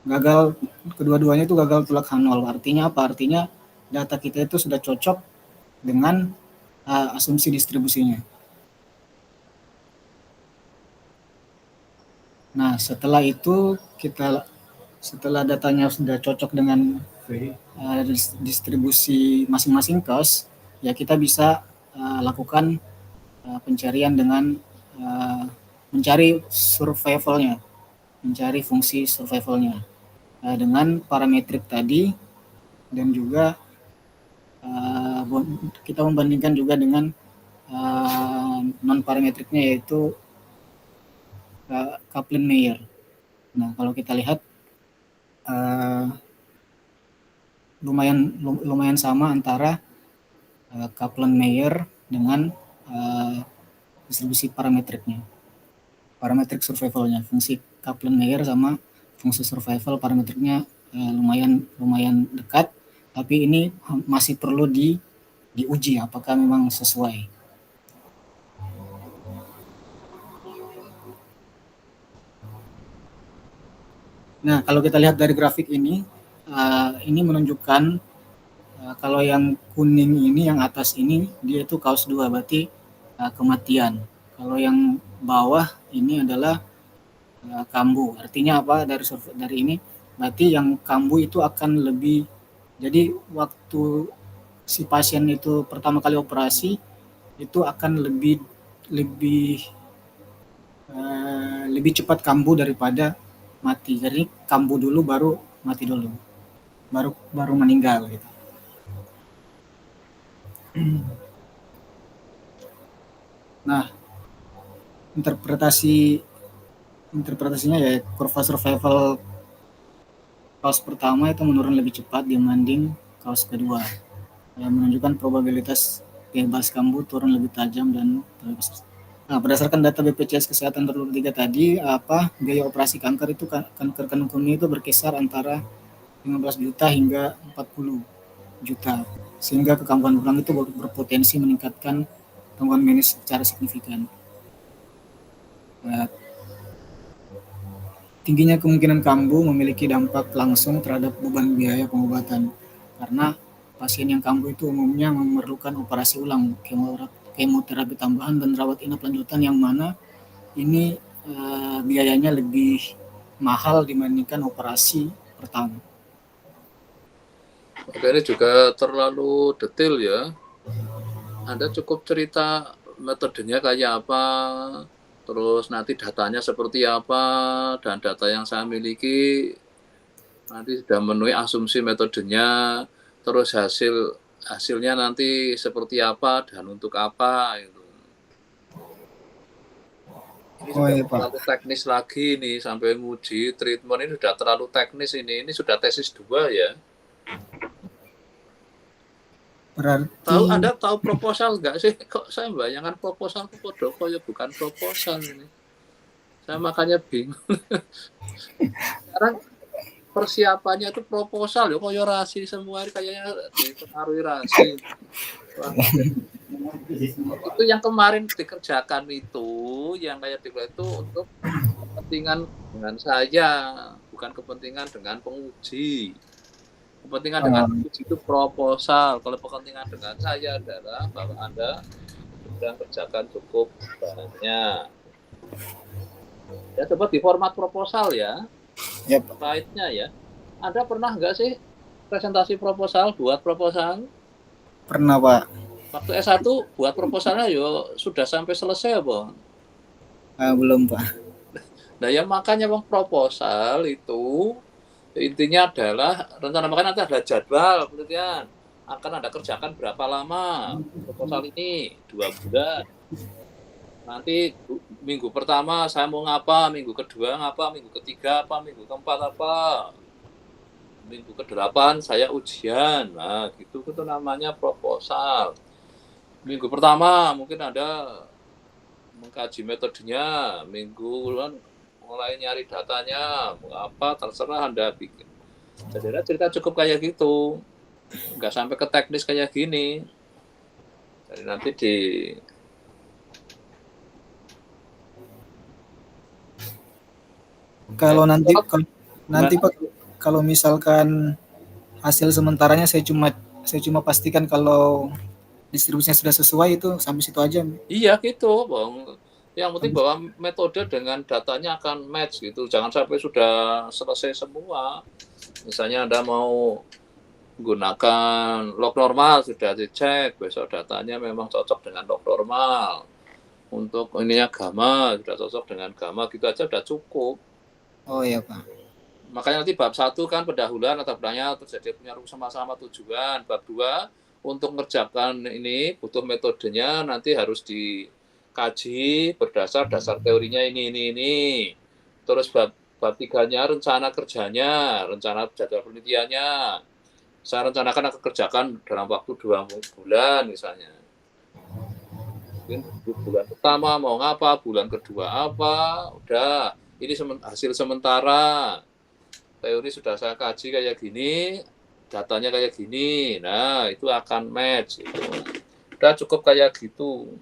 Speaker 3: gagal, kedua-duanya itu gagal tulak Hanol. Artinya apa? Artinya data kita itu sudah cocok dengan asumsi distribusinya. Nah, setelah itu setelah datanya sudah cocok dengan distribusi masing-masing kaos, ya kita bisa lakukan pencarian dengan mencari survivalnya, mencari fungsi survivalnya dengan parametrik tadi, dan juga kita membandingkan juga dengan non parametriknya yaitu Kaplan-Meier. Nah, kalau kita lihat lumayan sama antara Kaplan-Meier dengan distribusi parametriknya, parametrik survivalnya. Fungsi Kaplan-Meier sama fungsi survival parametriknya lumayan dekat, tapi ini masih perlu diuji apakah memang sesuai. Nah, kalau kita lihat dari grafik ini menunjukkan kalau yang kuning ini, yang atas ini, dia itu kaos 2, berarti kematian. Kalau yang bawah ini adalah kambuh. Artinya apa? Dari ini, berarti yang kambuh itu akan lebih, jadi waktu si pasien itu pertama kali operasi, itu akan lebih cepat kambuh daripada mati. Jadi kambuh dulu baru mati dulu, baru meninggal gitu. Nah, interpretasinya ya kurva survival kaos pertama itu menurun lebih cepat dibanding kaos kedua, yang menunjukkan probabilitas bebas kambuh turun lebih tajam dan lebih. Nah, berdasarkan data BPJS Kesehatan terlebih 3 tadi, biaya operasi kanker kanung kemih itu berkisar antara 15 juta hingga 40 juta, sehingga kekambuhan ulang itu berpotensi meningkatkan gangguan medis secara signifikan. Tingginya kemungkinan kambuh memiliki dampak langsung terhadap beban biaya pengobatan, karena pasien yang kambuh itu umumnya memerlukan operasi ulang, kemoterapi tambahan, dan rawat inap lanjutan, yang mana ini biayanya lebih mahal dibandingkan operasi pertama.
Speaker 2: Oke, ini juga terlalu detail ya. Anda cukup cerita metodenya kayak apa, terus nanti datanya seperti apa, dan data yang saya miliki nanti sudah memenuhi asumsi metodenya, terus hasilnya nanti seperti apa dan untuk apa itu. Ini sudah terlalu teknis lagi nih, sampai nguji treatment ini sudah terlalu teknis ini sudah tesis 2 ya.
Speaker 3: Berarti
Speaker 2: Anda tahu proposal nggak sih? Kok saya bayangkan proposal ke Podoko ya bukan proposal ini. Saya makanya bingung. Sekarang persiapannya itu proposal ya, koyo rasi semua kayaknya dipengaruhi rasi. Itu yang kemarin dikerjakan itu, yang kayak itu untuk kepentingan dengan saya, bukan kepentingan dengan penguji. Kepentingan dengan penguji itu proposal. Kalau kepentingan dengan saya adalah bahwa Anda sudah kerjakan cukup banyak. Ya coba di format proposal ya.
Speaker 3: Yep.
Speaker 2: Slide-nya ya. Anda pernah nggak sih presentasi proposal, buat proposal?
Speaker 3: Pernah, Pak.
Speaker 2: Waktu S1 buat proposalnya yo sudah sampai selesai apa?
Speaker 3: Belum, Pak.
Speaker 2: Nah ya makanya bang, proposal itu intinya adalah rencana, makanya nanti ada jadwal penelitian. Akan Anda kerjakan berapa lama proposal ini? 2 bulan. Nanti minggu pertama saya mau ngapa, minggu kedua ngapa, minggu ketiga apa, minggu keempat apa, minggu ke-8 saya ujian. Nah gitu itu namanya proposal. Minggu pertama mungkin Anda mengkaji metodenya, minggu mulai nyari datanya, apa terserah Anda bikin. Jadi cerita cukup kayak gitu, nggak sampai ke teknis kayak gini. Jadi nanti
Speaker 3: kalau nanti Pak, kalau misalkan hasil sementaranya saya cuma pastikan kalau distribusinya sudah sesuai, itu sampai situ aja.
Speaker 2: Iya gitu, Bang. Yang penting bahwa metode dengan datanya akan match gitu. Jangan sampai sudah selesai semua. Misalnya Anda mau menggunakan log normal, sudah dicek, besok datanya memang cocok dengan log normal. Untuk ininya gamma, sudah cocok dengan gamma, gitu aja sudah cukup.
Speaker 3: Oh iya, Pak.
Speaker 2: Makanya nanti bab 1 kan pendahuluan atau belakangnya terjadi punya sama-sama tujuan. Bab 2 untuk mengerjakan ini butuh metodenya, nanti harus dikaji berdasar dasar teorinya ini. Terus bab 3-nya rencana kerjanya, rencana jadwal penelitiannya. Saya rencanakan akan kerjakan dalam waktu 2 bulan misalnya. Mungkin bulan pertama mau ngapa, bulan kedua apa, udah ini hasil sementara. Teori sudah saya kaji kayak gini, datanya kayak gini, nah itu akan match. Gitu. Udah cukup kayak gitu.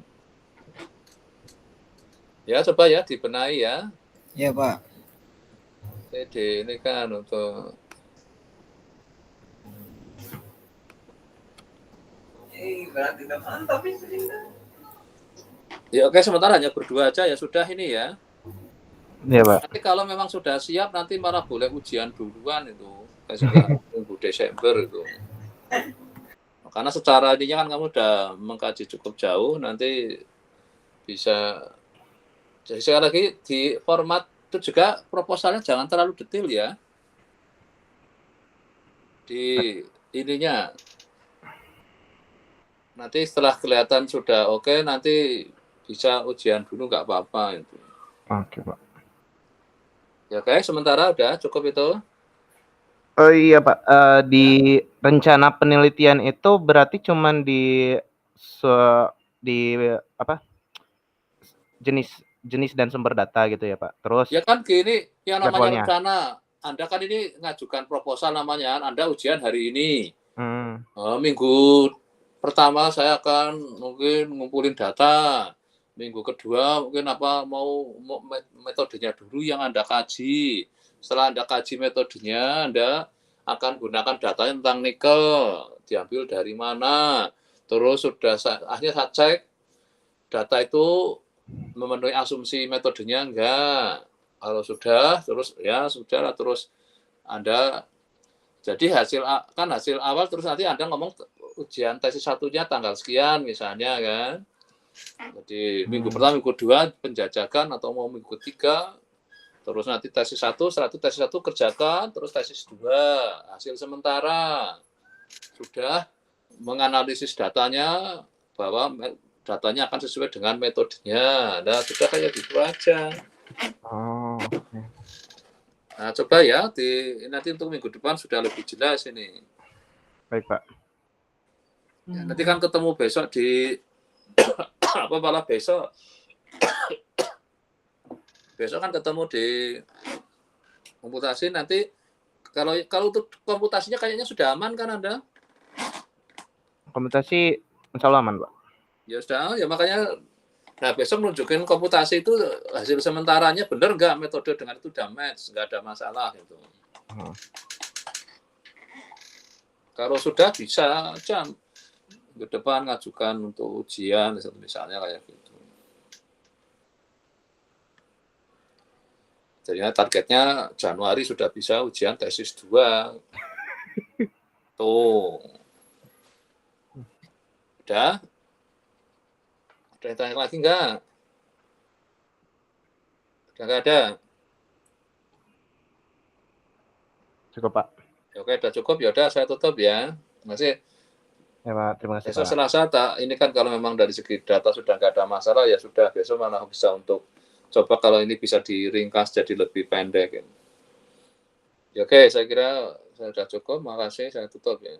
Speaker 2: Ya coba ya dibenahi ya.
Speaker 3: Iya, Pak.
Speaker 2: CD ini kan untuk berarti mantap ini. Ya oke, sementara hanya berdua aja ya sudah ini ya.
Speaker 1: Iya, Pak.
Speaker 2: Nanti kalau memang sudah siap nanti malah boleh ujian duluan itu. Kayak minggu Desember itu. Karena secara ininya kan kamu udah mengkaji cukup jauh, nanti bisa. Jadi sekali lagi di format itu juga proposalnya jangan terlalu detail ya. Di ininya. Nanti setelah kelihatan sudah oke, nanti bisa ujian dulu nggak apa-apa itu.
Speaker 1: Oke, Pak.
Speaker 2: Ya oke, sementara udah cukup itu.
Speaker 1: Oh iya, Pak. Di rencana penelitian itu berarti cuman di apa? Jenis dan sumber data gitu ya, Pak. Terus
Speaker 2: ya kan gini, yang namanya
Speaker 1: jadwalnya.
Speaker 2: rencana. Anda kan ini ngajukan proposal namanya, Anda ujian hari ini. Minggu pertama saya akan mungkin ngumpulin data. Minggu kedua mungkin mau metodenya dulu yang Anda kaji. Setelah Anda kaji metodenya, Anda akan gunakan datanya tentang nikel. Diambil dari mana. Terus sudah akhirnya saya cek data itu memenuhi asumsi metodenya enggak. Kalau sudah, terus ya sudah, terus Anda jadi hasil awal, terus nanti Anda ngomong ujian tesis 1-nya tanggal sekian misalnya kan. Jadi minggu pertama, minggu kedua penjajakan atau mau minggu ketiga, terus nanti tesis 1, setelah itu tesis 1 kerjakan, terus tesis 2, hasil sementara. Sudah menganalisis datanya bahwa datanya akan sesuai dengan metodenya. Nah, sudah kayak gitu aja.
Speaker 1: Oh, okay.
Speaker 2: Nah, coba ya nanti untuk minggu depan sudah lebih jelas ini.
Speaker 1: Baik, Pak.
Speaker 2: Ya, nanti kan ketemu besok di malah besok kan ketemu di komputasi. Nanti kalau untuk komputasinya kayaknya sudah aman kan Anda?
Speaker 1: Komputasi insya Allah aman, Pak.
Speaker 2: Ya sudah, ya makanya nah besok nunjukin komputasi itu hasil sementaranya benar nggak metode dengan itu udah match, nggak ada masalah itu. Kalau sudah bisa aja ke depan ngajukan untuk ujian misalnya kayak gitu. Jadinya targetnya Januari sudah bisa ujian tesis 2. Tuh. Udah? Ada yang tanya lagi enggak? Udah enggak ada?
Speaker 1: Cukup, Pak.
Speaker 2: Oke, udah cukup. Ya udah, saya tutup ya. Terima kasih.
Speaker 1: Ya, Pak. Terima kasih,
Speaker 2: Besok
Speaker 1: Pak.
Speaker 2: Selasa, ini kan kalau memang dari segi data sudah nggak ada masalah, ya sudah. Besok malah bisa untuk coba kalau ini bisa diringkas jadi lebih pendek. Ya, oke, saya kira saya sudah cukup. Makasih, saya tutup ya.